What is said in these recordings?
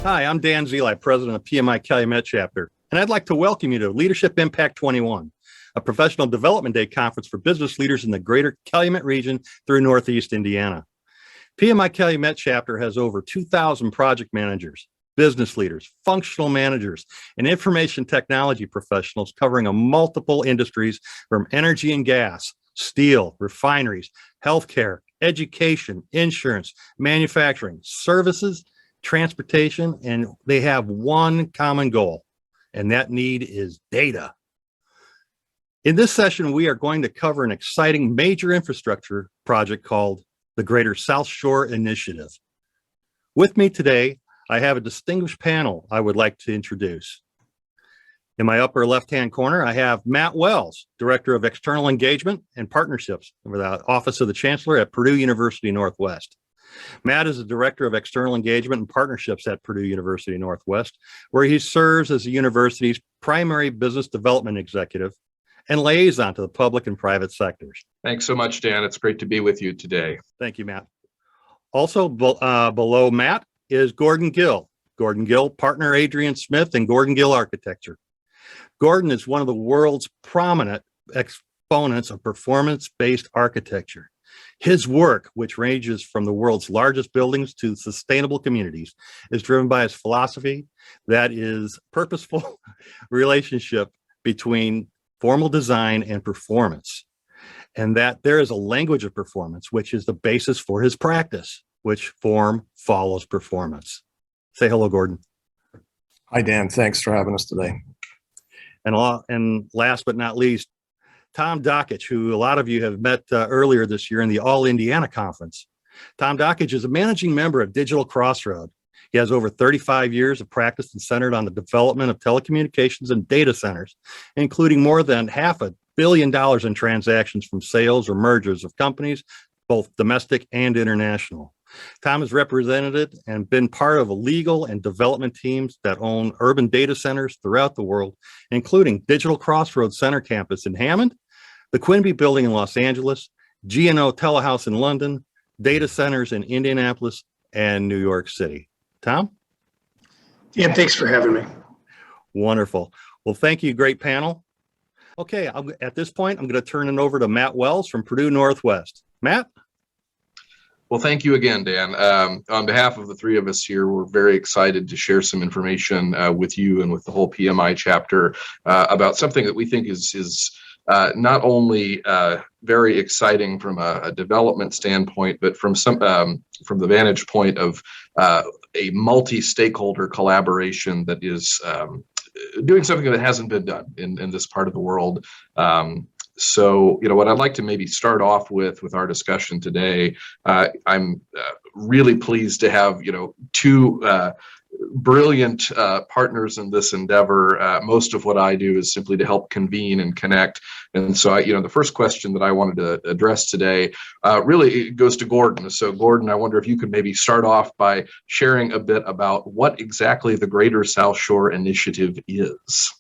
Hi, I'm Dan Zeli, president of PMI Calumet chapter, and I'd like to welcome you to Leadership Impact 21, a professional development day conference for business leaders in the greater Calumet region through Northeast Indiana. PMI Calumet chapter has over 2,000 project managers, business leaders, functional managers, and information technology professionals covering multiple industries from energy and gas, steel, refineries, healthcare, education, insurance, manufacturing, services, transportation, and they have one common goal, and that need is data. In this session, we are going to cover an exciting major infrastructure project called the Greater South Shore Initiative. With me today, I have a distinguished panel I would like to introduce. In my upper left-hand corner, I have Matt Wells, Director of External Engagement and Partnerships with the Office of the Chancellor at Purdue University Northwest. Matt is the Director of External Engagement and Partnerships at Purdue University Northwest, where he serves as the university's primary business development executive and liaison to the public and private sectors. Thanks so much, Dan. It's great to be with you today. Thank you, Matt. Also below Matt is Gordon Gill. Gordon Gill, partner Adrian Smith and Gordon Gill Architecture. Gordon is one of the world's prominent exponents of performance-based architecture. His work, which ranges from the world's largest buildings to sustainable communities, is driven by his philosophy that is purposeful relationship between formal design and performance, and that there is a language of performance, which is the basis for his practice, which form follows performance. Say hello, Gordon. Hi, Dan. Thanks for having us today. And last but not least, Tom Dockich, who a lot of you have met earlier this year in the All Indiana Conference. Tom Dockich is a managing member of Digital Crossroad. He has over 35 years of practice and centered on the development of telecommunications and data centers, including more than $500 million in transactions from sales or mergers of companies, both domestic and international. Tom has represented and been part of legal and development teams that own urban data centers throughout the world, including Digital Crossroads Center Campus in Hammond, the Quinby Building in Los Angeles, G&O Telehouse in London, data centers in Indianapolis and New York City. Tom? Yeah, thanks for having me. Wonderful. Well, thank you. Great panel. Okay, at this point, I'm going to turn it over to Matt Wells from Purdue Northwest. Matt? Well, thank you again, Dan. On behalf of the three of us here, we're very excited to share some information with you and with the whole PMI chapter about something that we think is not only very exciting from a development standpoint, but from the vantage point of a multi-stakeholder collaboration that is doing something that hasn't been done in this part of the world. So, what I'd like to maybe start off with our discussion today, I'm really pleased to have, two brilliant partners in this endeavor. Most of what I do is simply to help convene and connect. And so, the first question that I wanted to address today really goes to Gordon. So, Gordon, I wonder if you could maybe start off by sharing a bit about what exactly the Greater South Shore Initiative is.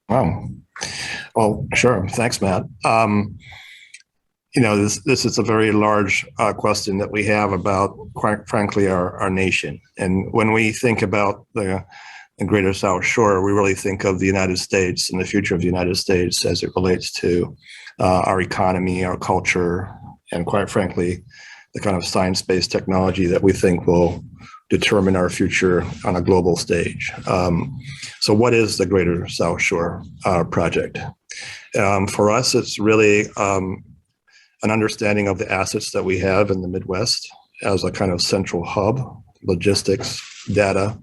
Wow. Well, sure. Thanks, Matt. This is a very large question that we have about, quite frankly, our nation. And when we think about the Greater South Shore, we really think of the United States and the future of the United States as it relates to our economy, our culture, and quite frankly, the kind of science-based technology that we think will determine our future on a global stage. So what is the Greater South Shore project? For us, it's really an understanding of the assets that we have in the Midwest as a kind of central hub, logistics, data,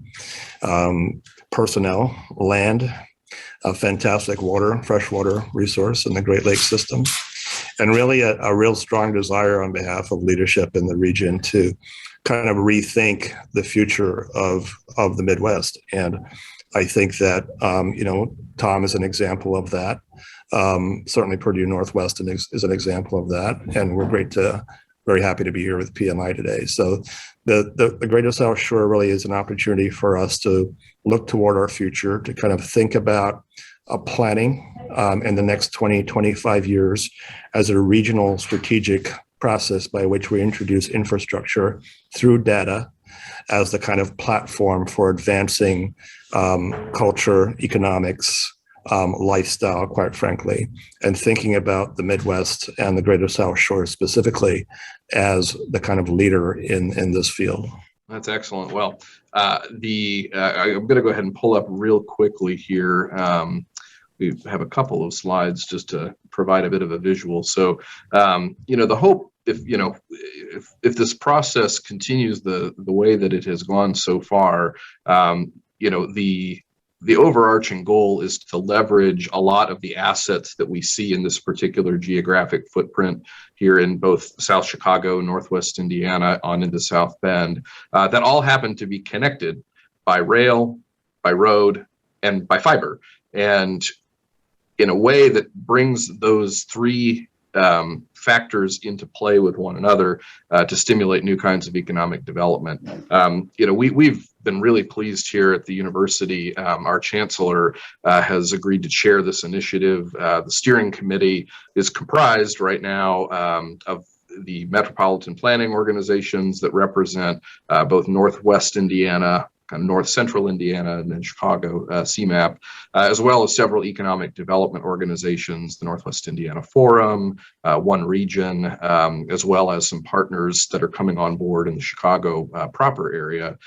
personnel, land, a fantastic freshwater resource in the Great Lakes system, and really a real strong desire on behalf of leadership in the region to kind of rethink the future of the Midwest. And I think that, Tom is an example of that. Certainly Purdue Northwest is an example of that. And we're very happy to be here with PMI today. So the Greater South Shore really is an opportunity for us to look toward our future, to kind of think about planning in the next 20, 25 years as a regional strategic process by which we introduce infrastructure through data as the kind of platform for advancing culture, economics, lifestyle, quite frankly, and thinking about the Midwest and the Greater South Shore specifically as the kind of leader in this field. That's excellent. Well, I'm going to go ahead and pull up real quickly here. We have a couple of slides just to provide a bit of a visual. So, the hope, if this process continues the way that it has gone so far, the overarching goal is to leverage a lot of the assets that we see in this particular geographic footprint here in both South Chicago, Northwest Indiana, on into South Bend, that all happen to be connected by rail, by road, and by fiber. And in a way that brings those three factors into play with one another to stimulate new kinds of economic development. We've been really pleased here at the university. Our chancellor has agreed to chair this initiative. The steering committee is comprised right now of the metropolitan planning organizations that represent both Northwest Indiana, kind of North Central Indiana, and then Chicago, CMAP, as well as several economic development organizations, the Northwest Indiana Forum, One Region, as well as some partners that are coming on board in the Chicago proper area,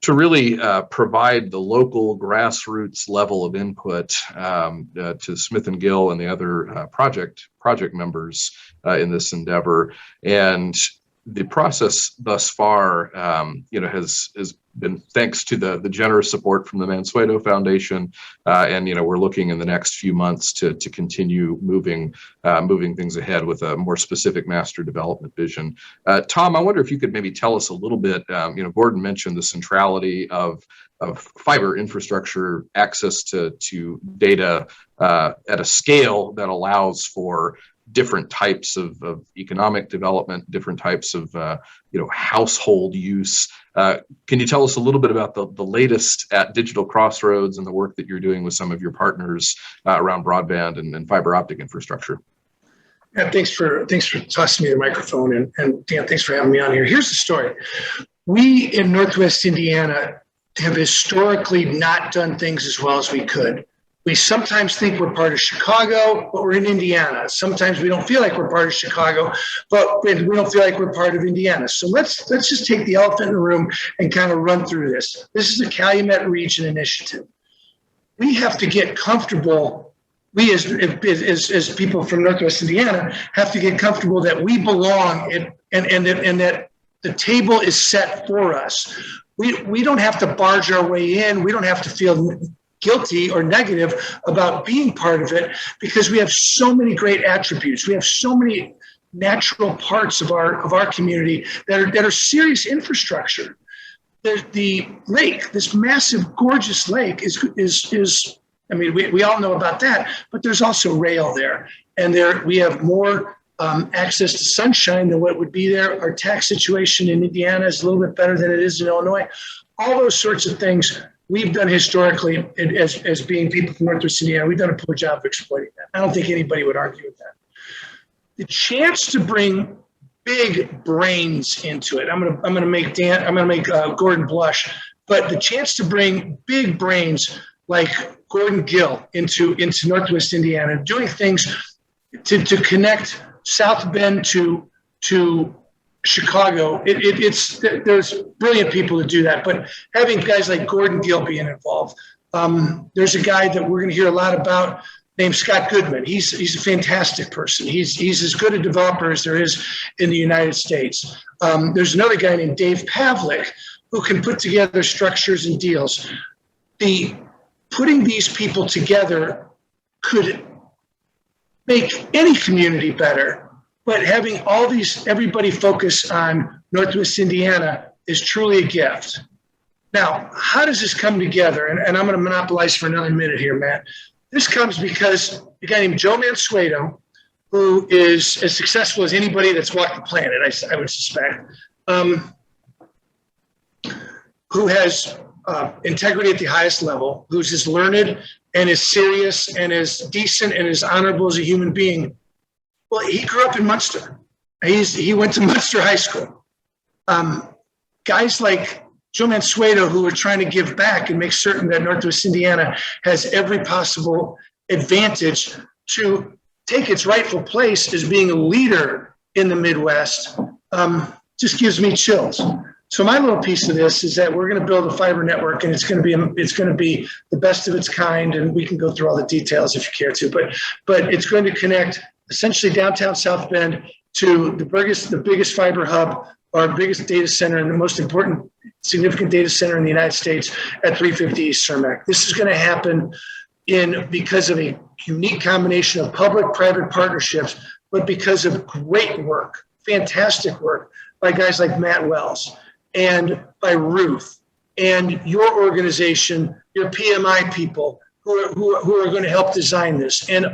to really provide the local grassroots level of input to Smith and Gill and the other project members in this endeavor. And the process thus far, has been thanks to the generous support from the Mansueto Foundation, and we're looking in the next few months to continue moving things ahead with a more specific master development vision. Tom, I wonder if you could maybe tell us a little bit. Gordon mentioned the centrality of fiber infrastructure, access to data at a scale that allows for different types of economic development, different types of household use. Can you tell us a little bit about the latest at Digital Crossroads and the work that you're doing with some of your partners around broadband and fiber optic infrastructure? Yeah, thanks for tossing me the microphone, and Dan, thanks for having me on here. Here's the story. We in Northwest Indiana have historically not done things as well as we could. We sometimes think we're part of Chicago, but we're in Indiana. Sometimes we don't feel like we're part of Chicago, but we don't feel like we're part of Indiana. So let's just take the elephant in the room and kind of run through this. This is a Calumet Region initiative. We have to get comfortable. We as people from Northwest Indiana have to get comfortable that we belong and that the table is set for us. We don't have to barge our way in. We don't have to feel guilty or negative about being part of it, because we have so many great attributes. We have so many natural parts of our community that are serious infrastructure. The lake, this massive, gorgeous lake is we all know about that, but there's also rail there, and we have more access to sunshine than what would be there. Our tax situation in Indiana is a little bit better than it is in Illinois. All those sorts of things we've done historically as being people from Northwest Indiana. We've done a poor job of exploiting that. I don't think anybody would argue with that. The chance to bring big brains into it. I'm gonna make Gordon blush, but the chance to bring big brains like Gordon Gill into Northwest Indiana, doing things to connect South Bend to Chicago, there's brilliant people to do that, but having guys like Gordon Gill being involved. There's a guy that we're going to hear a lot about named Scott Goodman. He's a fantastic person. He's as good a developer as there is in the United States. There's another guy named Dave Pavlik who can put together structures and deals. Putting these people together could make any community better. But having everybody focus on Northwest Indiana is truly a gift. Now, how does this come together? And I'm going to monopolize for another minute here, Matt. This comes because a guy named Joe Mansueto, who is as successful as anybody that's walked the planet, I would suspect, who has integrity at the highest level, who's as learned and as serious and as decent and as honorable as a human being. Well, he grew up in Munster. He went to Munster High School. guys like Joe Mansueto, who are trying to give back and make certain that Northwest Indiana has every possible advantage to take its rightful place as being a leader in the Midwest, just gives me chills. So my little piece of this is that we're going to build a fiber network, and it's going to be the best of its kind. And we can go through all the details if you care to, but it's going to connect essentially downtown South Bend to the biggest fiber hub, our biggest data center, and the most important significant data center in the United States at 350 East Cermak. This is going to happen because of a unique combination of public-private partnerships, but because of great work, fantastic work by guys like Matt Wells and by Ruth and your organization, your PMI people who are going to help design this, and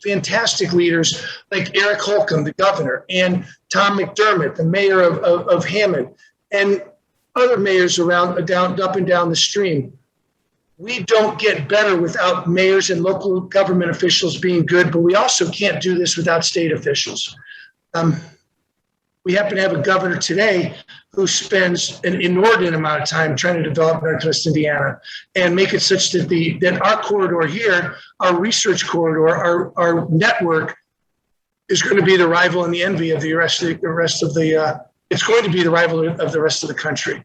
fantastic leaders like Eric Holcomb, the governor, and Tom McDermott, the mayor of Hammond, and other mayors up and down the stream. We don't get better without mayors and local government officials being good, but we also can't do this without state officials. We happen to have a governor today who spends an inordinate amount of time trying to develop Northwest Indiana and make it such that our corridor here, our research corridor, our network is going to be the rival and the envy of it's going to be the rival of the rest of the country.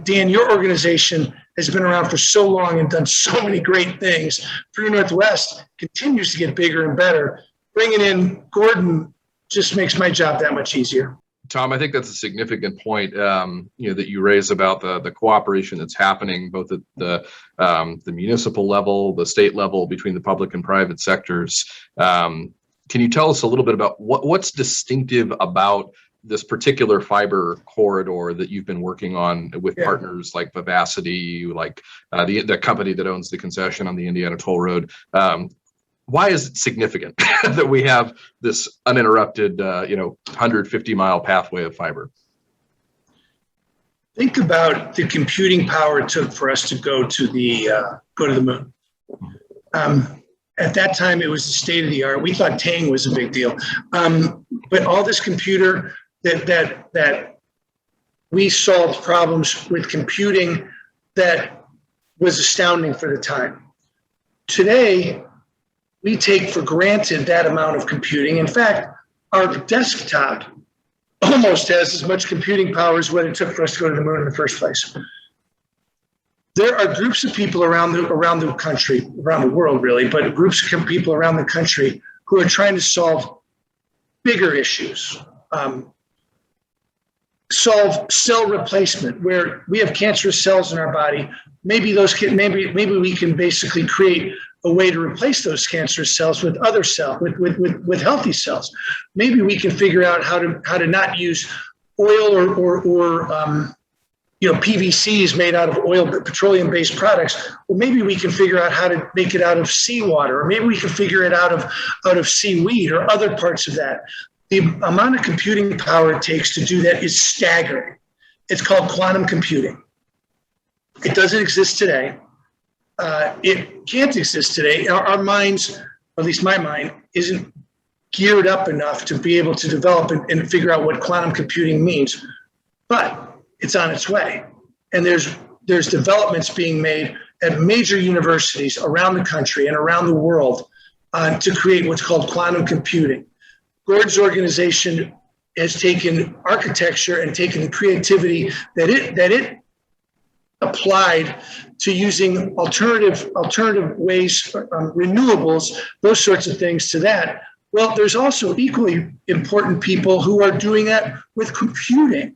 Dan, your organization has been around for so long and done so many great things. True Northwest continues to get bigger and better. Bringing in Gordon just makes my job that much easier. Tom, I think that's a significant point, that you raise about the cooperation that's happening both at the municipal level, the state level, between the public and private sectors. Can you tell us a little bit about what's distinctive about this particular fiber corridor that you've been working on with partners like Vivacity, like the company that owns the concession on the Indiana Toll Road? Why is it significant that we have this uninterrupted, 150-mile pathway of fiber? Think about the computing power it took for us to go to the moon. At that time, it was the state of the art. We thought Tang was a big deal, but all this computer that we solved problems with computing that was astounding for the time. Today, we take for granted that amount of computing. In fact, our desktop almost has as much computing power as what it took for us to go to the moon in the first place. There are groups of people around the country, around the world really, but groups of people around the country who are trying to solve bigger issues. Solve cell replacement, where we have cancerous cells in our body. Maybe we can basically create a way to replace those cancerous cells with other cells, with healthy cells. Maybe we can figure out how to not use oil or PVC is made out of petroleum-based products. Well, maybe we can figure out how to make it out of seawater, or maybe we can figure it out of seaweed or other parts of that. The amount of computing power it takes to do that is staggering. It's called quantum computing. It doesn't exist today. It can't exist today. Our minds, or at least my mind, isn't geared up enough to be able to develop and figure out what quantum computing means. But it's on its way. And there's developments being made at major universities around the country and around the world to create what's called quantum computing. Gord's organization has taken architecture and taken the creativity that it applied to using alternative ways, renewables, those sorts of things to that. Well, there's also equally important people who are doing that with computing.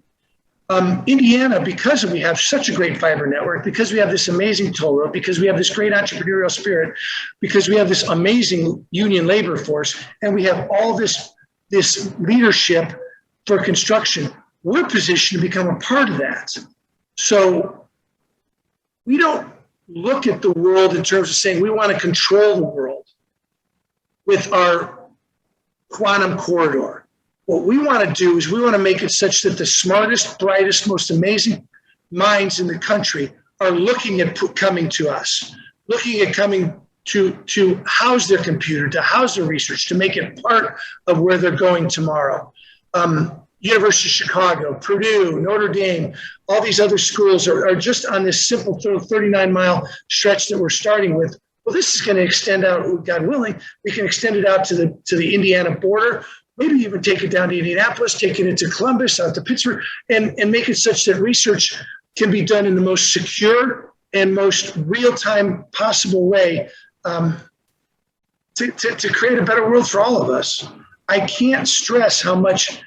Indiana, because we have such a great fiber network, because we have this amazing toll road, because we have this great entrepreneurial spirit, because we have this amazing union labor force, and we have all this leadership for construction, we're positioned to become a part of that. So we don't look at the world in terms of saying we want to control the world with our quantum corridor. What we want to do is we want to make it such that the smartest, brightest, most amazing minds in the country are looking at coming to us, looking at coming to house their computer, to house their research, to make it part of where they're going tomorrow. University of Chicago, Purdue, Notre Dame, all these other schools are just on this simple 39-mile stretch that we're starting with. Well, this is going to extend out, God willing, we can extend it out to the Indiana border, maybe even take it down to Indianapolis, take it into Columbus, out to Pittsburgh, and make it such that research can be done in the most secure and most real-time possible way to create a better world for all of us. I can't stress how much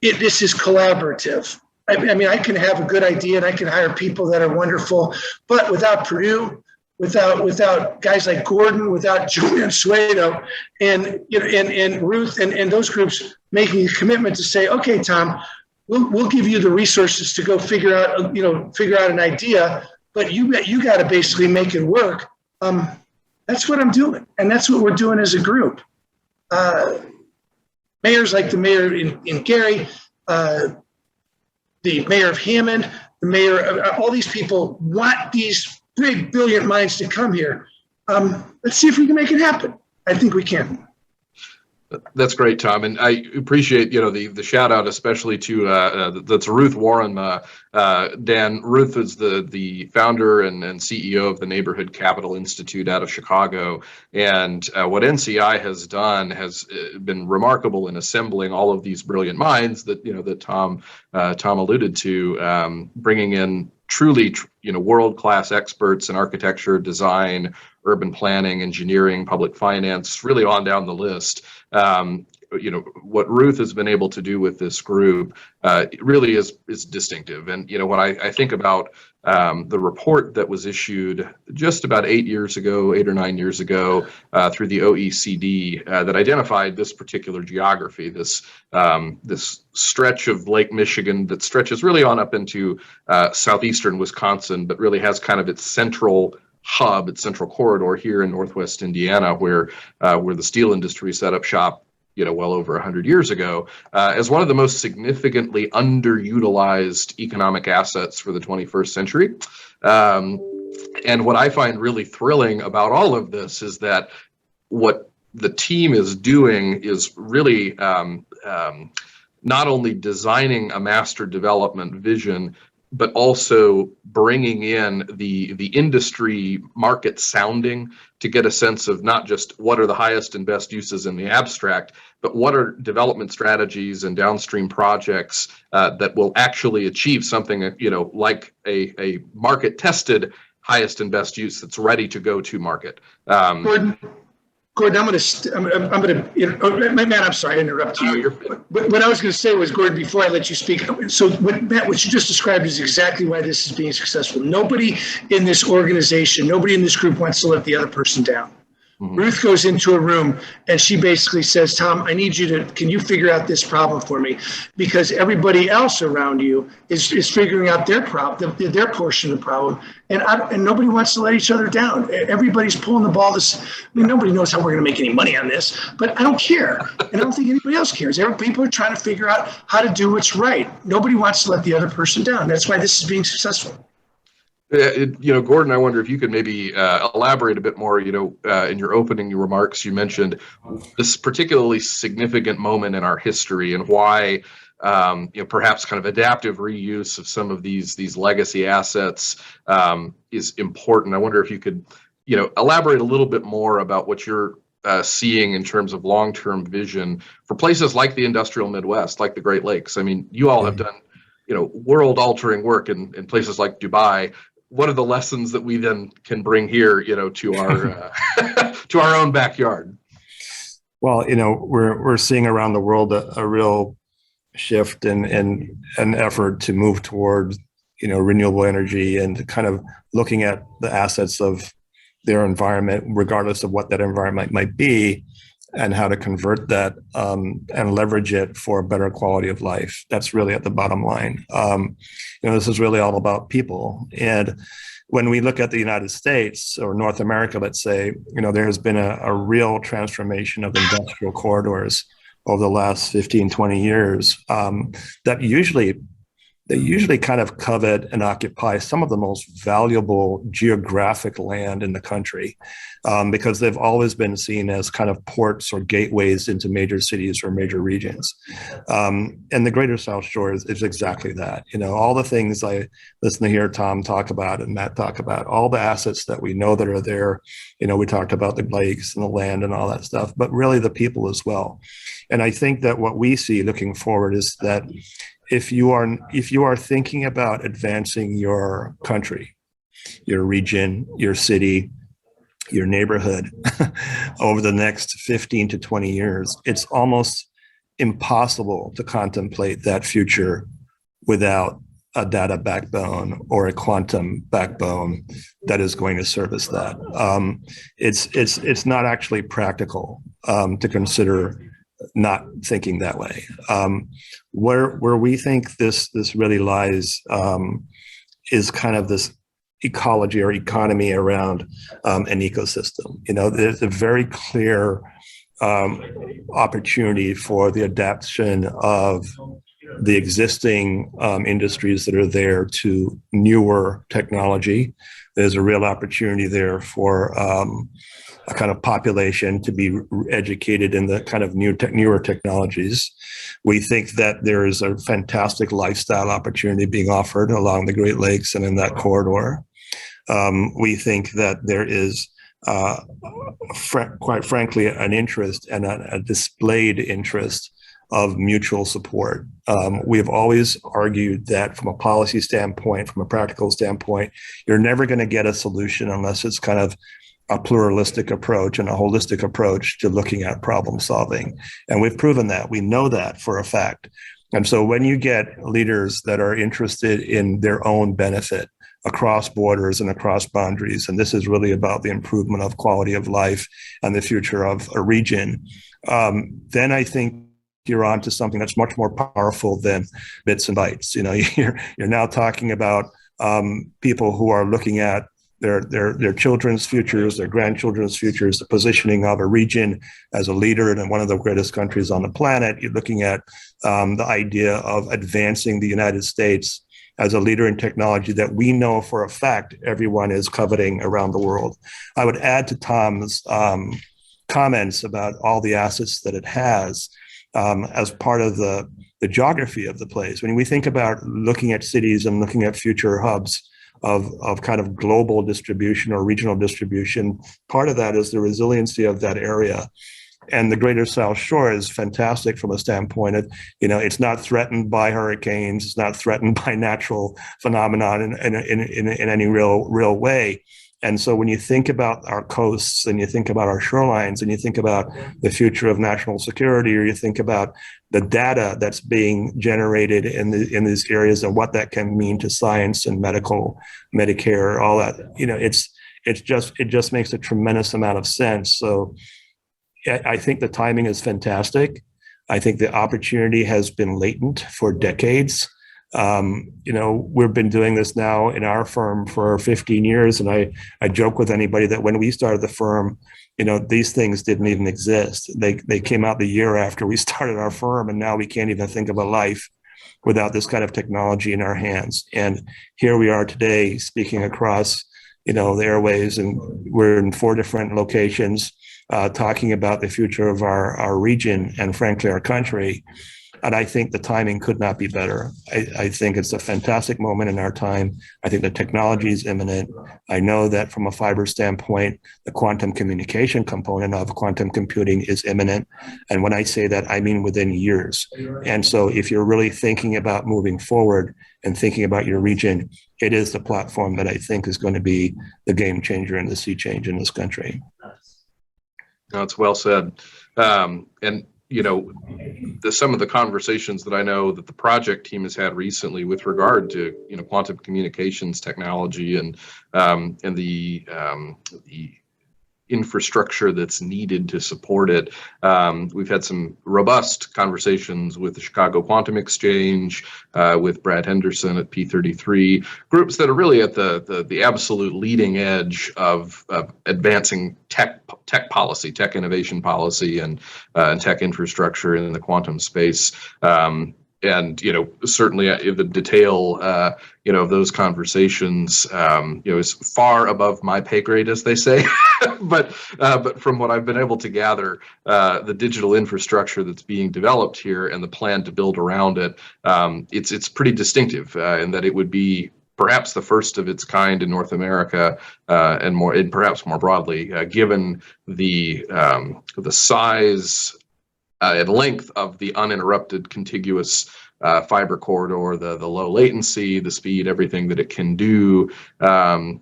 this is collaborative. I mean, I can have a good idea and I can hire people that are wonderful, but without Purdue, without guys like Gordon, without Julian Suedo and Ruth and those groups making a commitment to say, okay, Tom, we'll give you the resources to go figure out an idea, but you got to basically make it work. That's what I'm doing, and that's what we're doing as a group. Mayors like the mayor in Gary, the mayor of Hammond, the mayor of all these people want these big, brilliant minds to come here. Let's see if we can make it happen. I think we can. That's great, Tom, and I appreciate the shout out, especially to that's Ruth Warren. Dan, Ruth is the founder and CEO of the Neighborhood Capital Institute out of Chicago, and what NCI has done has been remarkable in assembling all of these brilliant minds that Tom alluded to, bringing in truly world-class experts in architecture, design, urban planning, engineering, public finance, really on down the list. What Ruth has been able to do with this group really is distinctive. And when I think about the report that was issued just about 8 or 9 years ago through the OECD that identified this particular geography, this stretch of Lake Michigan that stretches really on up into southeastern Wisconsin, but really has kind of its central hub, its central corridor here in Northwest Indiana, where the steel industry set up shop well over 100 years ago, as one of the most significantly underutilized economic assets for the 21st century. And what I find really thrilling about all of this is that what the team is doing is really not only designing a master development vision, but also bringing in the industry market sounding to get a sense of not just what are the highest and best uses in the abstract, but what are development strategies and downstream projects that will actually achieve something, like a market tested highest and best use that's ready to go to market. Gordon, I'm sorry, I interrupted you. What I was going to say was, Gordon, before I let you speak, so what you just described is exactly why this is being successful. Nobody in this organization, nobody in this group wants to let the other person down. Mm-hmm. Ruth goes into a room and she basically says, Tom, I need you can you figure out this problem for me? Because everybody else around you is figuring out their problem, their portion of the problem. And nobody wants to let each other down. Everybody's pulling the ball. Nobody knows how we're going to make any money on this, but I don't care. And I don't think anybody else cares. People are trying to figure out how to do what's right. Nobody wants to let the other person down. That's why this is being successful. Gordon, I wonder if you could maybe elaborate a bit more. In your opening remarks, you mentioned this particularly significant moment in our history and why, perhaps kind of adaptive reuse of some of these legacy assets is important. I wonder if you could, elaborate a little bit more about what you're seeing in terms of long-term vision for places like the industrial Midwest, like the Great Lakes. I mean, you all have done, world-altering work in places like Dubai. What are the lessons that we then can bring here, to our to our own backyard? Well, we're seeing around the world a real shift and an effort to move towards, renewable energy and kind of looking at the assets of their environment, regardless of what that environment might be, and how to convert that and leverage it for a better quality of life. That's really at the bottom line. This is really all about people. And when we look at the United States or North America, let's say, there has been a real transformation of industrial corridors over the last 15, 20 years that usually they usually kind of covet and occupy some of the most valuable geographic land in the country, because they've always been seen as kind of ports or gateways into major cities or major regions. And the Greater South Shore is exactly that. All the things I listen to hear Tom talk about and Matt talk about, all the assets that we know that are there. We talked about the lakes and the land and all that stuff, but really the people as well. And I think that what we see looking forward is that if you are thinking about advancing your country, your region, your city, your neighborhood over the next 15 to 20 years, it's almost impossible to contemplate that future without a data backbone or a quantum backbone that is going to service that. It's not actually practical to consider not thinking that way. Where we think this really lies is kind of this ecology or economy around an ecosystem. There's a very clear opportunity for the adaptation of the existing industries that are there to newer technology. There's a real opportunity there for a kind of population to be educated in the kind of newer technologies. We think that there is a fantastic lifestyle opportunity being offered along the Great Lakes and in that corridor. We think that there is quite frankly, an interest and a displayed interest of mutual support. We have always argued that from a policy standpoint, from a practical standpoint, you're never going to get a solution unless it's kind of a pluralistic approach and a holistic approach to looking at problem solving. And we've proven that. We know that for a fact. And so when you get leaders that are interested in their own benefit across borders and across boundaries, and this is really about the improvement of quality of life and the future of a region, then I think you're on to something that's much more powerful than bits and bytes. You're now talking about people who are looking at their children's futures, their grandchildren's futures, the positioning of a region as a leader in one of the greatest countries on the planet. You're looking at the idea of advancing the United States as a leader in technology that we know for a fact everyone is coveting around the world. I would add to Tom's comments about all the assets that it has as part of the geography of the place. When we think about looking at cities and looking at future hubs of kind of global distribution or regional distribution, part of that is the resiliency of that area. And the Greater South Shore is fantastic from a standpoint of, it's not threatened by hurricanes, it's not threatened by natural phenomenon in any real way. And so when you think about our coasts and you think about our shorelines and you think about the future of national security, or you think about the data that's being generated in these areas and what that can mean to science and medical, Medicare, all that, it just makes a tremendous amount of sense. So I think the timing is fantastic. I think the opportunity has been latent for decades. We've been doing this now in our firm for 15 years. And I joke with anybody that when we started the firm, these things didn't even exist. They came out the year after we started our firm, and now we can't even think of a life without this kind of technology in our hands. And here we are today speaking across, the airways, and we're in 4 different locations talking about the future of our region and frankly, our country. And I think the timing could not be better. I think it's a fantastic moment in our time. I think the technology is imminent. I know that from a fiber standpoint, the quantum communication component of quantum computing is imminent. And when I say that, I mean within years. And so if you're really thinking about moving forward and thinking about your region, it is the platform that I think is going to be the game changer and the sea change in this country. That's well said. And some of the conversations that I know that the project team has had recently with regard to quantum communications technology and the infrastructure that's needed to support it. We've had some robust conversations with the Chicago Quantum Exchange, with Brad Henderson at P33, groups that are really at the absolute leading edge of advancing tech policy, tech innovation policy, and tech infrastructure in the quantum space. And certainly the detail of those conversations is far above my pay grade, as they say. but from what I've been able to gather, the digital infrastructure that's being developed here and the plan to build around it, it's pretty distinctive in that it would be perhaps the first of its kind in North America, and perhaps more broadly, given the size and length of the uninterrupted contiguous fiber corridor, the low latency, the speed, everything that it can do. Tom,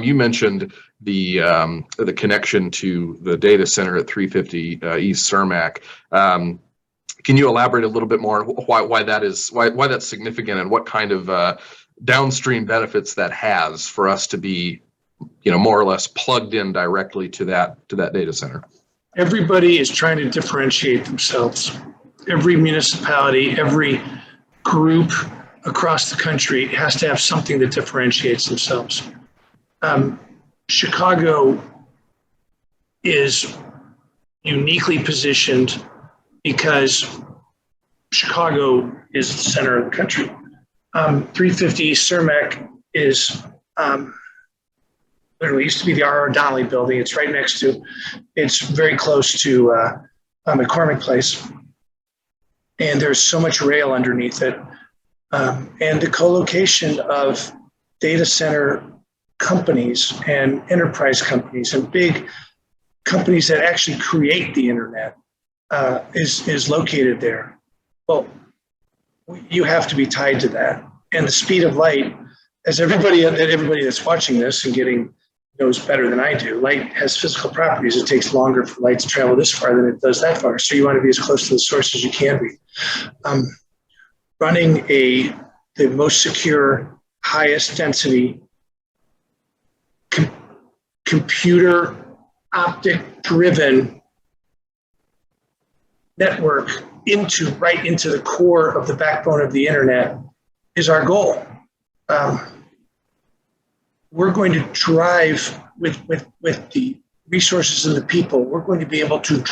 you mentioned the connection to the data center at 350 East Cermak. Can you elaborate a little bit more why that's significant and what kind of downstream benefits that has for us to be, more or less plugged in directly to that data center? Everybody is trying to differentiate themselves. Every municipality, every group across the country has to have something that differentiates themselves. Chicago is uniquely positioned because Chicago is the center of the country. 350 Cermak is literally used to be the R.R. Donnellly building. It's right next to, it's very close to McCormick Place. And there's so much rail underneath it. And the co-location of data center companies and enterprise companies and big companies that actually create the internet is located there. Well, you have to be tied to that. And the speed of light, as everybody that's watching this and knows better than I do, light has physical properties. It takes longer for light to travel this far than it does that far. So you want to be as close to the source as you can be. Running the most secure, highest density, computer optic driven network right into the core of the backbone of the internet is our goal. We're going to drive with the resources and the people. We're going to be able to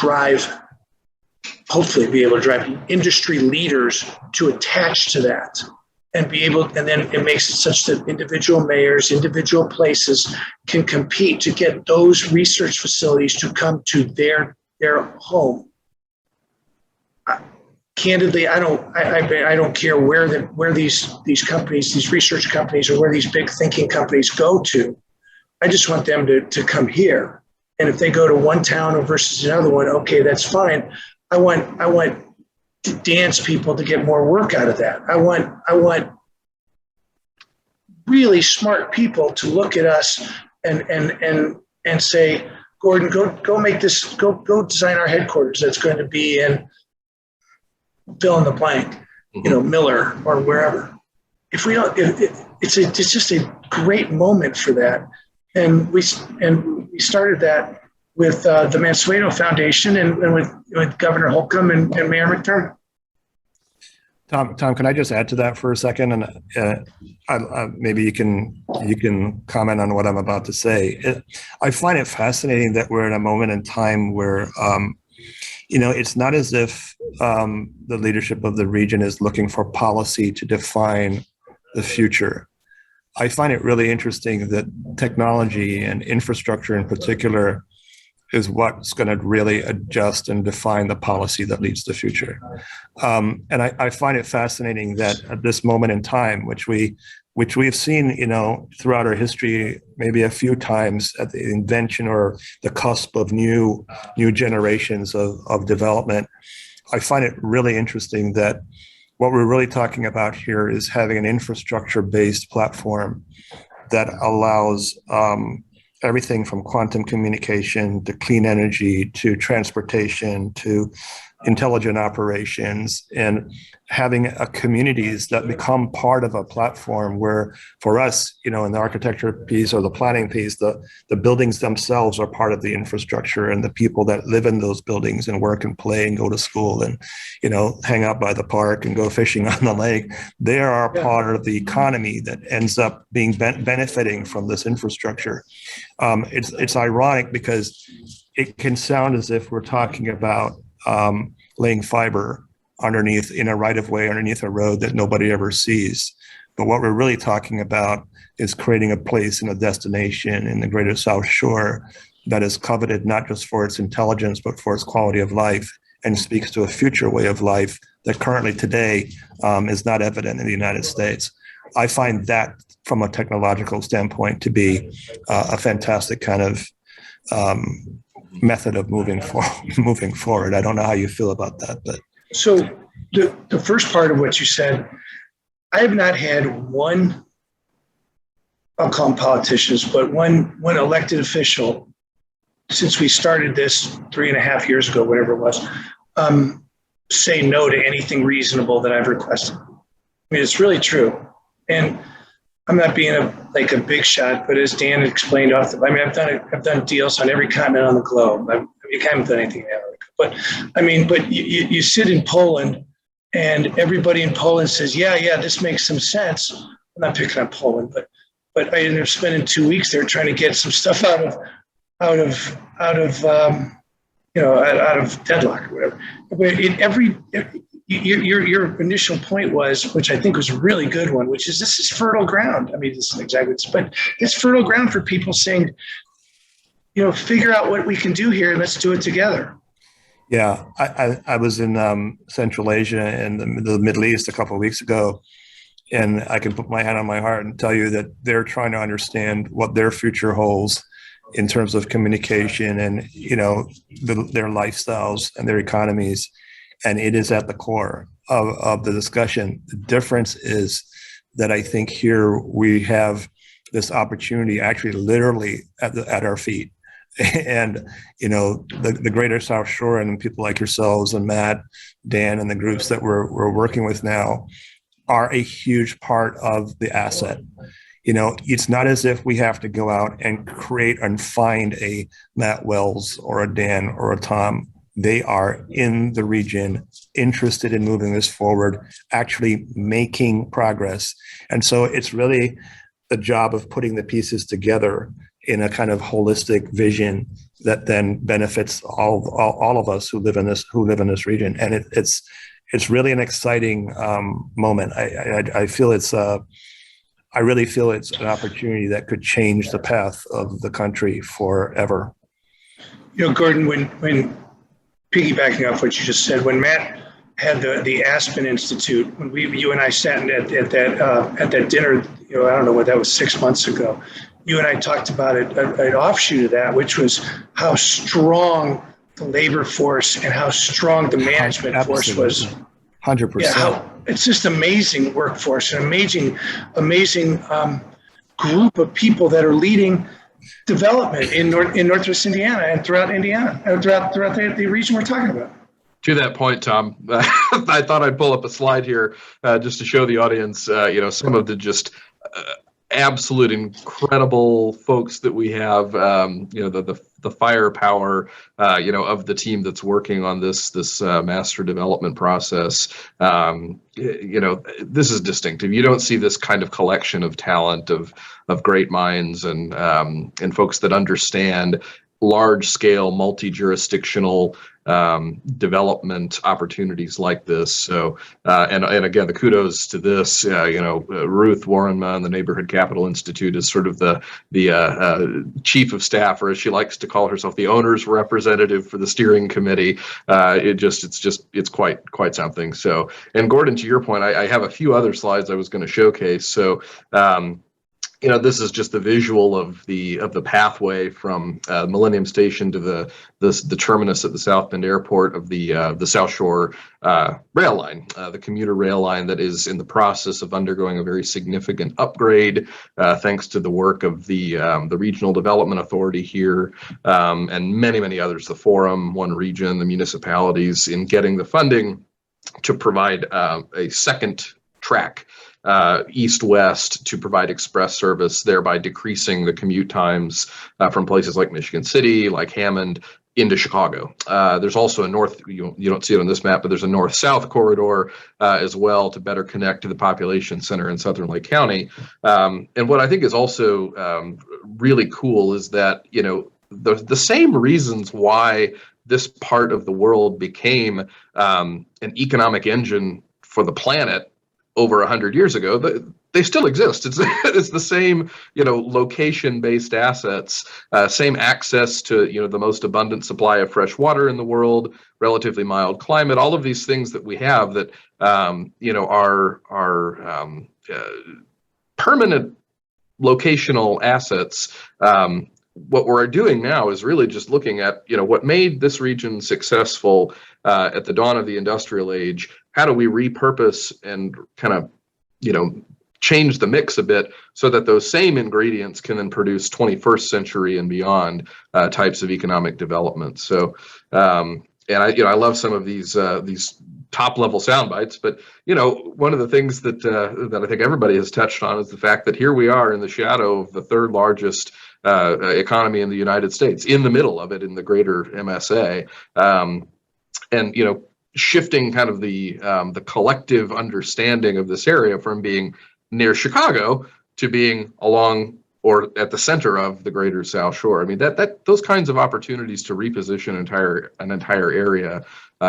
hopefully be able to drive industry leaders to attach to that and then it makes it such that individual mayors, individual places can compete to get those research facilities to come to their home. Candidly, I don't care where these companies, these research companies, or where these big thinking companies go to. I just want them to come here. And if they go to one town versus another one, okay, that's fine. I want dance people to get more work out of that. I want really smart people to look at us and say, Gordon, go make this, go design our headquarters that's going to be in fill in the blank, Miller or wherever. If we don't, it's just a great moment for that. And we started that with the Mansueto Foundation and with Governor Holcomb and Mayor McDermott. Tom, can I just add to that for a second? And maybe you can comment on what I'm about to say. I find it fascinating that we're in a moment in time where it's not as if the leadership of the region is looking for policy to define the future. I find it really interesting that technology and infrastructure in particular is what's going to really adjust and define the policy that leads the future. And I find it fascinating that at this moment in time, which we've seen, throughout our history, maybe a few times at the invention or the cusp of new generations of development. I find it really interesting that what we're really talking about here is having an infrastructure-based platform that allows everything from quantum communication to clean energy to transportation to intelligent operations, and having communities that become part of a platform where, for us, in the architecture piece or the planning piece, the buildings themselves are part of the infrastructure, and the people that live in those buildings and work and play and go to school and hang out by the park and go fishing on the lake, they are part of the economy that ends up being benefiting from this infrastructure. It's ironic because it can sound as if we're talking about laying fiber underneath in a right of way underneath a road that nobody ever sees. But what we're really talking about is creating a place and a destination in the greater South Shore that is coveted not just for its intelligence, but for its quality of life, and speaks to a future way of life that currently today is not evident in the United States. I find that from a technological standpoint to be a fantastic kind of method of moving forward. I don't know how you feel about that, but. So the first part of what you said, I have not had one, I'll call them politicians, but one elected official since we started this 3.5 years ago, whatever it was, say no to anything reasonable that I've requested. I mean, it's really true. And I'm not being a big shot, but as Dan explained I've done deals on every continent on the globe. I haven't done anything in America, but you sit in Poland and everybody in Poland says, yeah, this makes some sense. I'm not picking on Poland, but I ended up spending 2 weeks there trying to get some stuff out of deadlock or whatever. But your initial point was, which I think was a really good one, which is this is fertile ground. I mean, this isn't exactly, but it's fertile ground for people saying, figure out what we can do here and let's do it together. Yeah, I was in Central Asia and the Middle East a couple of weeks ago, and I can put my hand on my heart and tell you that they're trying to understand what their future holds in terms of communication and their lifestyles and their economies, and it is at the core of the discussion. The difference is that I think here we have this opportunity actually literally at our feet. And the greater South Shore and people like yourselves and Matt, Dan, and the groups that we're working with now are a huge part of the asset. It's not as if we have to go out and create and find a Matt Wells or a Dan or a Tom. They are in the region, interested in moving this forward, actually making progress. And so it's really the job of putting the pieces together in a kind of holistic vision that then benefits all of us who live in this region. And it's really an exciting moment. I feel I really feel it's an opportunity that could change the path of the country forever. Gordon, when piggybacking off what you just said, when Matt had the Aspen Institute, when you and I sat at that dinner, I don't know what that was, 6 months ago. You and I talked about an offshoot of that, which was how strong the labor force and how strong the management force was. 100%. Yeah, it's just amazing workforce, an amazing group of people that are leading development in Northwest Indiana and throughout Indiana, throughout the region we're talking about. To that point, Tom, I thought I'd pull up a slide here just to show the audience, some of the just absolute incredible folks that we have, the firepower, of the team that's working on this master development process. This is distinctive. You don't see this kind of collection of talent of great minds and folks that understand large scale, multi-jurisdictional development opportunities like this. So, and again, the kudos to this, Ruth Warrenman, the Neighborhood Capital Institute, is sort of the chief of staff, or as she likes to call herself, the owner's representative for the steering committee. It's quite something. So, and Gordon, to your point, I have a few other slides I was going to showcase. So, this is just the visual of the pathway from Millennium Station to the terminus at the South Bend Airport of the South Shore rail line, the commuter rail line that is in the process of undergoing a very significant upgrade, thanks to the work of the Regional Development Authority here and many others, the Forum, One Region, the municipalities, in getting the funding to provide a second track east-west to provide express service, thereby decreasing the commute times from places like Michigan City, like Hammond, into Chicago. There's also a north, you don't see it on this map, but there's a north-south corridor as well to better connect to the population center in Southern Lake County. And what I think is also really cool is that, the same reasons why this part of the world became an economic engine for the planet over 100 years ago, they still exist. It's the same, location-based assets, same access to, the most abundant supply of fresh water in the world, relatively mild climate, all of these things that we have that, are permanent locational assets. What we're doing now is really just looking at, what made this region successful at the dawn of the industrial age. How do we repurpose and kind of, change the mix a bit so that those same ingredients can then produce 21st century and beyond types of economic development. So, and I love some of these top level sound bites, but one of the things that I think everybody has touched on is the fact that here we are in the shadow of the third largest economy in the United States, in the middle of it in the greater MSA, and shifting kind of the collective understanding of this area from being near Chicago to being along or at the center of the greater South Shore. I mean, that those kinds of opportunities to reposition an entire area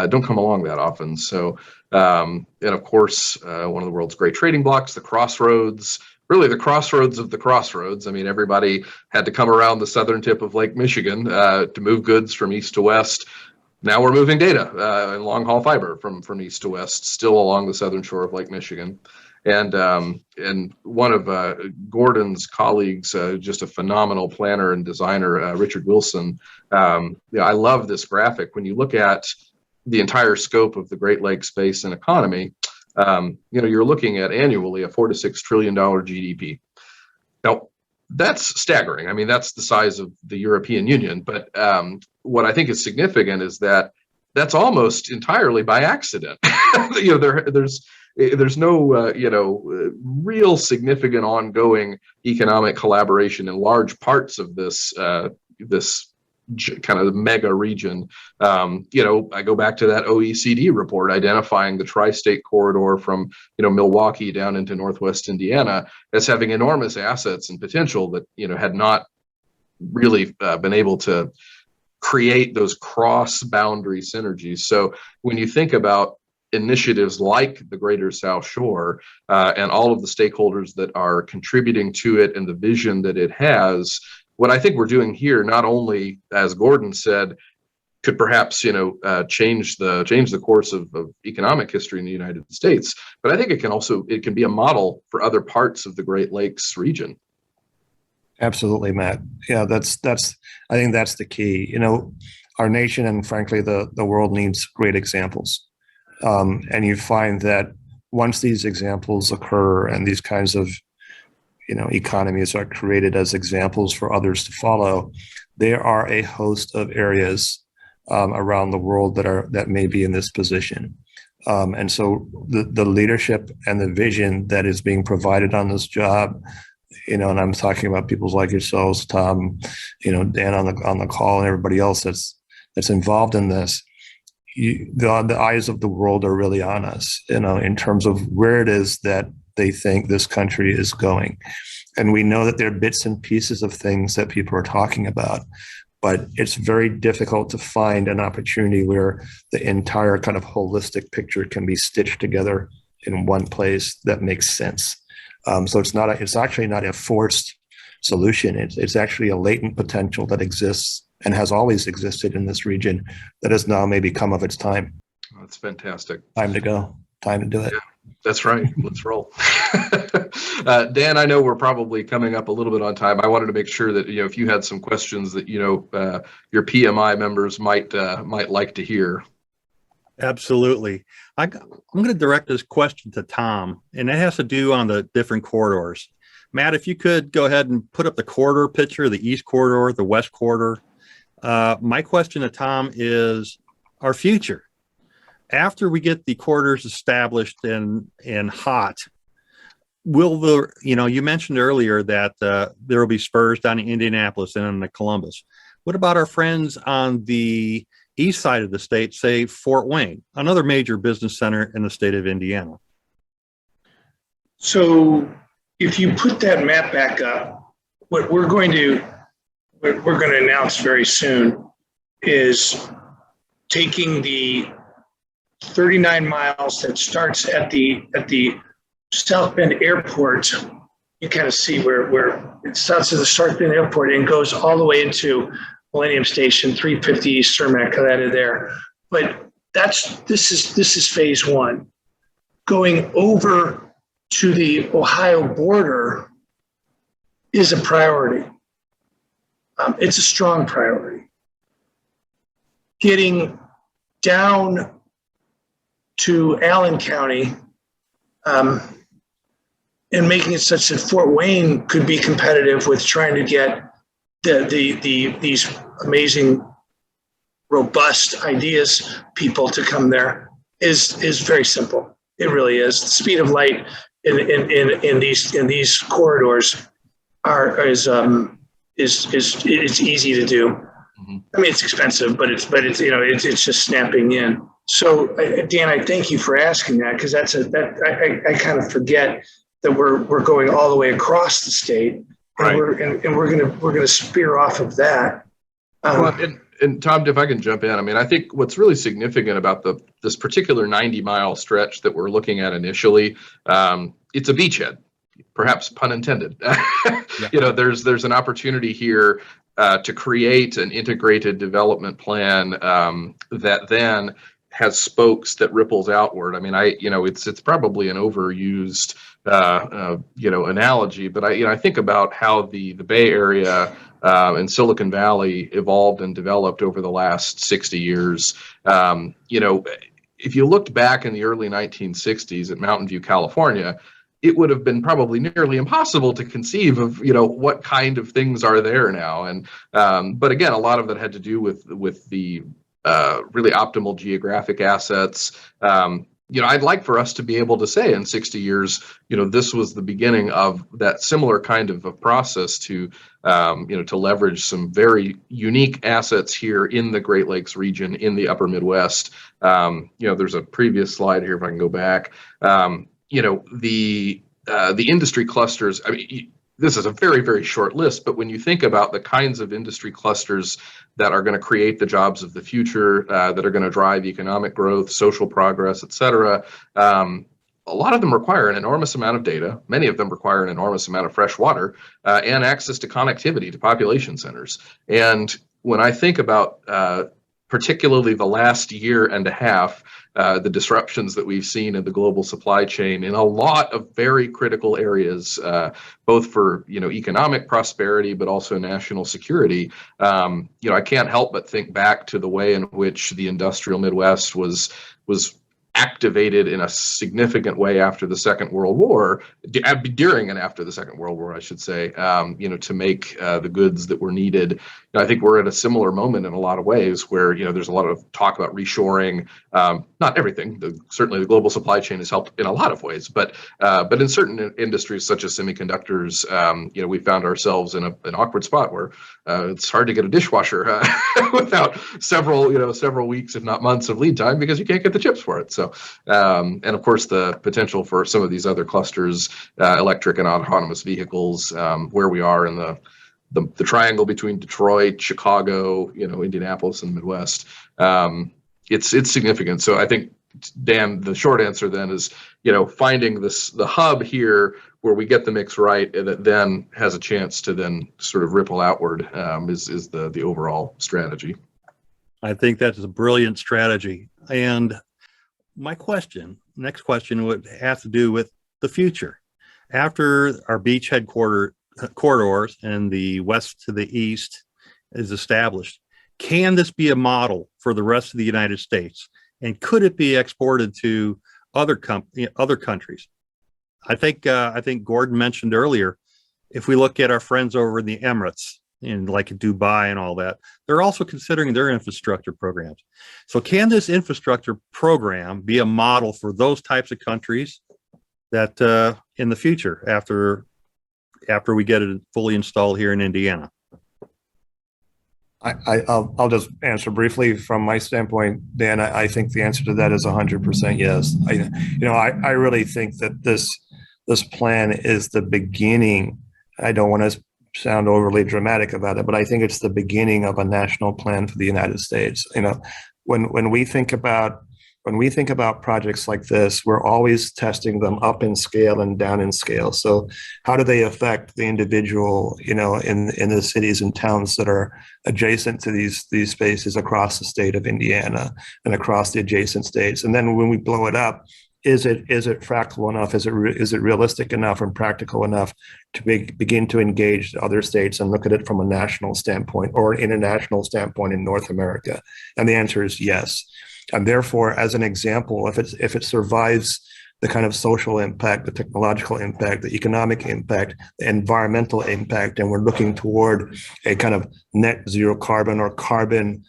don't come along that often. So, and of course, one of the world's great trading blocks, the crossroads, really the crossroads of the crossroads. I mean, everybody had to come around the southern tip of Lake Michigan to move goods from east to west. Now we're moving data and long haul fiber from east to west, still along the southern shore of Lake Michigan. And one of Gordon's colleagues, just a phenomenal planner and designer, Richard Wilson. I love this graphic. When you look at the entire scope of the Great Lakes basin economy, you're looking at annually a $4 to $6 trillion GDP. Now, that's staggering. I mean, that's the size of the European Union. But what I think is significant is that that's almost entirely by accident. There's no real significant ongoing economic collaboration in large parts of this kind of mega region. I go back to that OECD report identifying the tri-state corridor from Milwaukee down into Northwest Indiana as having enormous assets and potential that had not really been able to create those cross-boundary synergies. So when you think about initiatives like the Greater South Shore and all of the stakeholders that are contributing to it and the vision that it has, what I think we're doing here, not only, as Gordon said, could perhaps change the course of economic history in the United States, but I think it can be a model for other parts of the Great Lakes region. Absolutely, Matt. Yeah, I think that's the key. Our nation and frankly the world needs great examples. And you find that once these examples occur and these kinds of economies are created as examples for others to follow, there are a host of areas around the world that may be in this position. And so the leadership and the vision that is being provided on this job, and I'm talking about people like yourselves, Tom, Dan on the call, and everybody else that's involved in this. The eyes of the world are really on us, in terms of where it is that they think this country is going. And we know that there are bits and pieces of things that people are talking about, but it's very difficult to find an opportunity where the entire kind of holistic picture can be stitched together in one place that makes sense. So it's actually not a forced solution. It's actually a latent potential that exists and has always existed in this region that has now maybe come of its time. That's fantastic. Time to go. Time to do it. Yeah, that's right. Let's roll. Dan, I know we're probably coming up a little bit on time. I wanted to make sure that, if you had some questions that, your PMI members might like to hear. Absolutely. I'm going to direct this question to Tom, and it has to do on the different corridors. Matt, if you could go ahead and put up the corridor picture, the East Corridor, the West Corridor. My question to Tom is our future. After we get the corridors established and hot, will you mentioned earlier that there will be spurs down in Indianapolis and in Columbus. What about our friends on the east side of the state, say Fort Wayne, another major business center in the state of Indiana? So if you put that map back up, what we're going to announce very soon is taking the 39 miles that starts at the South Bend Airport. You kind of see where it starts at the South Bend Airport and goes all the way into Millennium Station, 350 East Cermak, that are there. But this is phase one. Going over to the Ohio border is a priority. It's a strong priority. Getting down to Allen County and making it such that Fort Wayne could be competitive with trying to get these amazing, robust ideas people to come there is very simple. It really is. The speed of light in these corridors is easy to do. Mm-hmm. I mean, it's expensive, but it's just snapping in. So, Dan, I thank you for asking that, because I kind of forget that we're going all the way across the state, right? And we're gonna spear off of that. And Tom, if I can jump in, I mean, I think what's really significant about this particular 90-mile stretch that we're looking at initially, it's a beachhead, perhaps pun intended. Yeah. There's an opportunity here to create an integrated development plan that then has spokes that ripples outward. I mean, it's probably an overused analogy, but I think about how the Bay Area and Silicon Valley evolved and developed over the last 60 years. If you looked back in the early 1960s at Mountain View, California, it would have been probably nearly impossible to conceive of, what kind of things are there now. And but again, a lot of that had to do with the really optimal geographic assets. I'd like for us to be able to say in 60 years, this was the beginning of that similar kind of a process to leverage some very unique assets here in the Great Lakes region, in the upper Midwest. There's a previous slide here, if I can go back. The industry clusters, I mean, this is a very, very short list, but when you think about the kinds of industry clusters that are going to create the jobs of the future, that are going to drive economic growth, social progress, et cetera, a lot of them require an enormous amount of data. Many of them require an enormous amount of fresh water and access to connectivity to population centers. And when I think about particularly the last year and a half, the disruptions that we've seen in the global supply chain in a lot of very critical areas, both for economic prosperity, but also national security. I can't help but think back to the way in which the industrial Midwest was activated in a significant way after the Second World War, during and after the Second World War, I should say, to make the goods that were needed. I think we're at a similar moment in a lot of ways where, there's a lot of talk about reshoring. Not everything. Certainly the global supply chain has helped in a lot of ways, but in certain industries such as semiconductors, we found ourselves in an awkward spot where it's hard to get a dishwasher without several weeks, if not months of lead time, because you can't get the chips for it. So, and of course, the potential for some of these other clusters, electric and autonomous vehicles, where we are in the triangle between Detroit, Chicago, Indianapolis, and the Midwest. It's significant. So I think, Dan, the short answer then is, finding the hub here where we get the mix right, and that then has a chance to then sort of ripple outward, is the overall strategy. I think that's a brilliant strategy. And my next question would have to do with the future. After our beachhead corridors and the west to the east is established, can this be a model for the rest of the United States? And could it be exported to other countries? I think Gordon mentioned earlier, if we look at our friends over in the Emirates, in like Dubai and all that, they're also considering their infrastructure programs. So can this infrastructure program be a model for those types of countries that in the future, after we get it fully installed here in Indiana? I'll just answer briefly from my standpoint, Dan. I think the answer to that is 100% yes. I really think that this plan is the beginning. I don't want to sound overly dramatic about it, but I think it's the beginning of a national plan for the United States. when we think about projects like this, we're always testing them up in scale and down in scale. So how do they affect the individual, in the cities and towns that are adjacent to these spaces across the state of Indiana and across the adjacent states? And then when we blow it up, is it fractal enough? Is it realistic enough and practical enough to begin to engage other states and look at it from a national standpoint or an international standpoint in North America? And the answer is yes. And therefore, as an example, if it survives the kind of social impact, the technological impact, the economic impact, the environmental impact, and we're looking toward a kind of net zero carbon or carbon,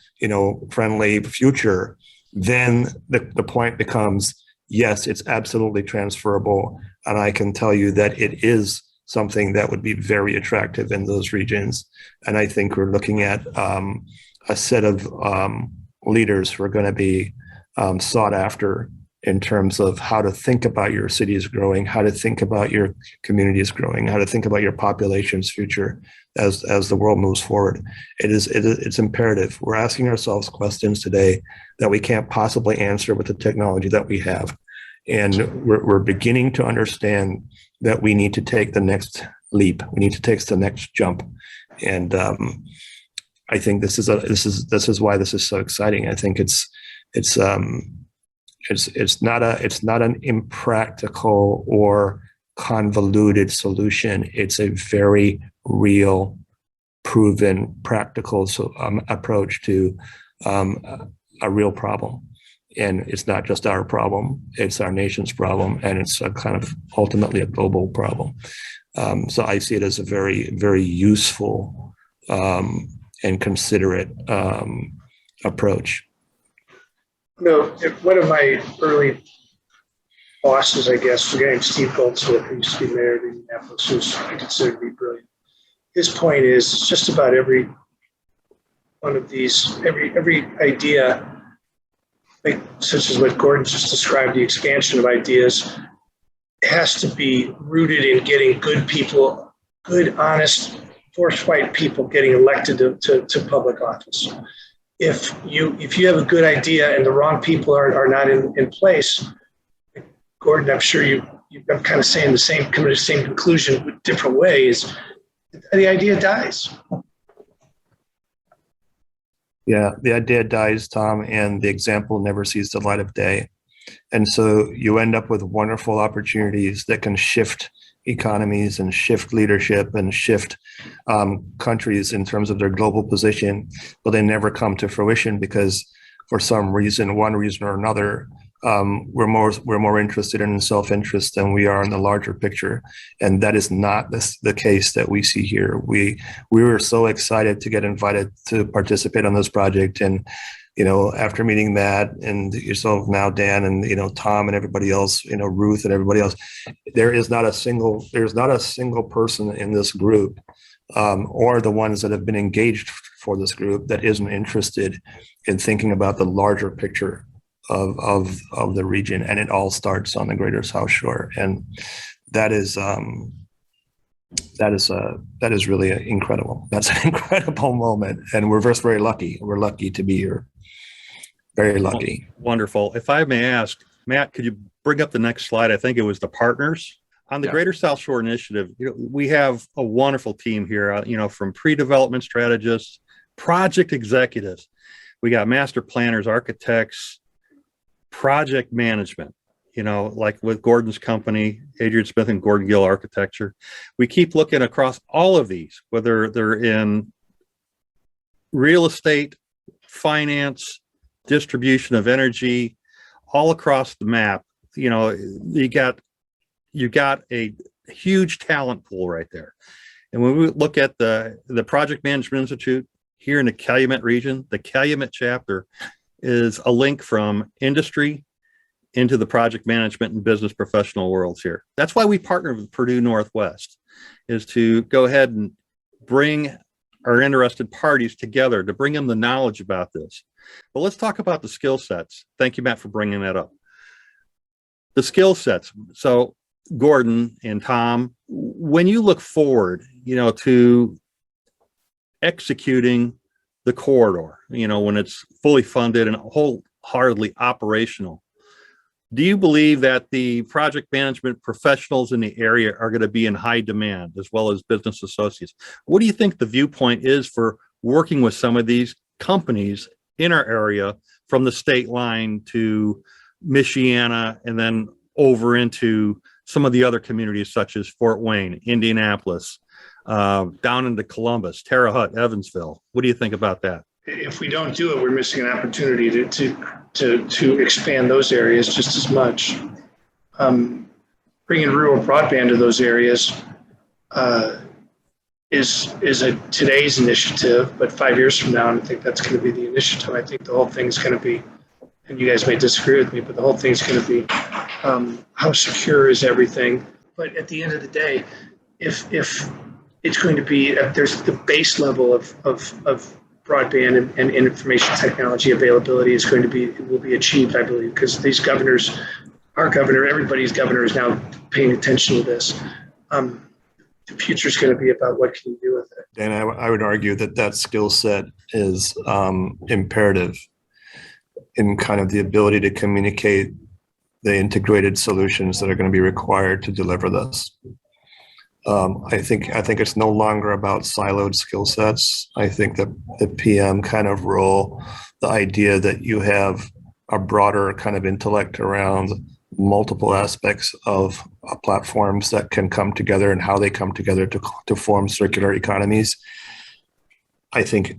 friendly future, then the point becomes, yes, it's absolutely transferable. And I can tell you that it is something that would be very attractive in those regions. And I think we're looking at a set of leaders who are going to be sought after in terms of how to think about your cities growing, how to think about your communities growing, how to think about your population's future as the world moves forward. It's imperative. We're asking ourselves questions today that we can't possibly answer with the technology that we have. And we're beginning to understand that we need to take the next leap. We need to take the next jump. And I think this is why this is so exciting. I think it's not an impractical or convoluted solution. It's a very real, proven, practical approach to a real problem. And it's not just our problem; it's our nation's problem, and it's a kind of ultimately a global problem. So I see it as a very, very useful and considerate approach. One of my early bosses, I guess, a guy named Steve Goldsmith, who used to be mayor of Indianapolis, who's considered to be brilliant. His point is just about every one of these, every idea, like, such as what Gordon just described, the expansion of ideas, has to be rooted in getting good people, good, honest, forthright people getting elected to public office. If you have a good idea and the wrong people are not in place, Gordon, I'm sure I'm kind of saying coming to the same conclusion with different ways, the idea dies. Yeah, the idea dies, Tom, and the example never sees the light of day. And so you end up with wonderful opportunities that can shift economies and shift leadership and shift countries in terms of their global position, but they never come to fruition because for some reason, one reason or another, we're more interested in self-interest than we are in the larger picture. And that is not the case that we see here. We were so excited to get invited to participate on this project. And, after meeting Matt and yourself now, Dan, and, Tom and everybody else, Ruth and everybody else, there's not a single person in this group or the ones that have been engaged for this group that isn't interested in thinking about the larger picture of the region, and it all starts on the Greater South Shore, and that is really incredible. That's an incredible moment, and we're just very lucky. We're lucky to be here. Very lucky. Wonderful. If I may ask, Matt, could you bring up the next slide? I think it was the partners on the Greater South Shore Initiative. We have a wonderful team here. From pre-development strategists, project executives. We got master planners, architects, project management, like with Gordon's company, Adrian Smith and Gordon Gill Architecture. We keep looking across all of these, whether they're in real estate, finance, distribution of energy, all across the map. You got a huge talent pool right there. And when we look at the Project Management Institute here in the Calumet region, the Calumet chapter is a link from industry into the project management and business professional worlds here. That's why we partner with Purdue Northwest, is to go ahead and bring our interested parties together to bring them the knowledge about this. But let's talk about the skill sets. Thank you, Matt, for bringing that up. The skill sets. So Gordon and Tom, when you look forward, to executing the corridor, when it's fully funded and wholeheartedly operational. Do you believe that the project management professionals in the area are going to be in high demand, as well as business associates? What do you think the viewpoint is for working with some of these companies in our area, from the state line to Michiana and then over into some of the other communities such as Fort Wayne, Indianapolis, down into Columbus, Terre Haute, Evansville? What do you think about that? If we don't do it, we're missing an opportunity to expand those areas just as much. Bringing rural broadband to those areas is today's initiative, but 5 years from now, I think that's going to be the initiative. I think the whole thing is going to be, and you guys may disagree with me, but the whole thing is going to be how secure is everything. But at the end of the day, if it's going to be, there's the base level of broadband and information technology availability will be achieved, I believe, because these governors, our governor, everybody's governor is now paying attention to this. The future is going to be about what can you do with it. And I would argue that skill set is imperative in kind of the ability to communicate the integrated solutions that are going to be required to deliver this. I think it's no longer about siloed skill sets. I think that the PM kind of role, the idea that you have a broader kind of intellect around multiple aspects of platforms that can come together and how they come together to form circular economies. I think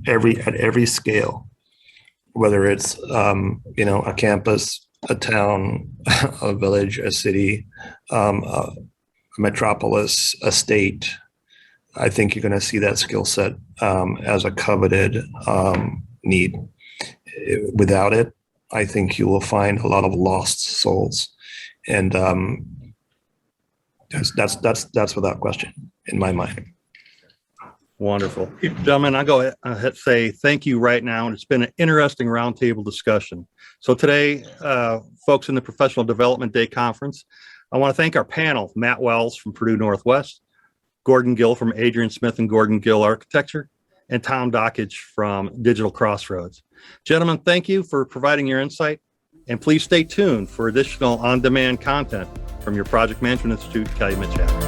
at every scale, whether it's a campus, a town, a village, a city, a metropolis, a state, I think you're going to see that skill set as a coveted need. Without it, I think you will find a lot of lost souls, and that's without question in my mind. Wonderful. Gentlemen, I'll go ahead and say thank you right now. And it's been an interesting roundtable discussion. So today, folks in the Professional Development Day Conference, I want to thank our panel, Matt Wells from Purdue Northwest, Gordon Gill from Adrian Smith and Gordon Gill Architecture, and Tom Dockage from Digital Crossroads. Gentlemen, thank you for providing your insight, and please stay tuned for additional on-demand content from your Project Management Institute Calumet chapter.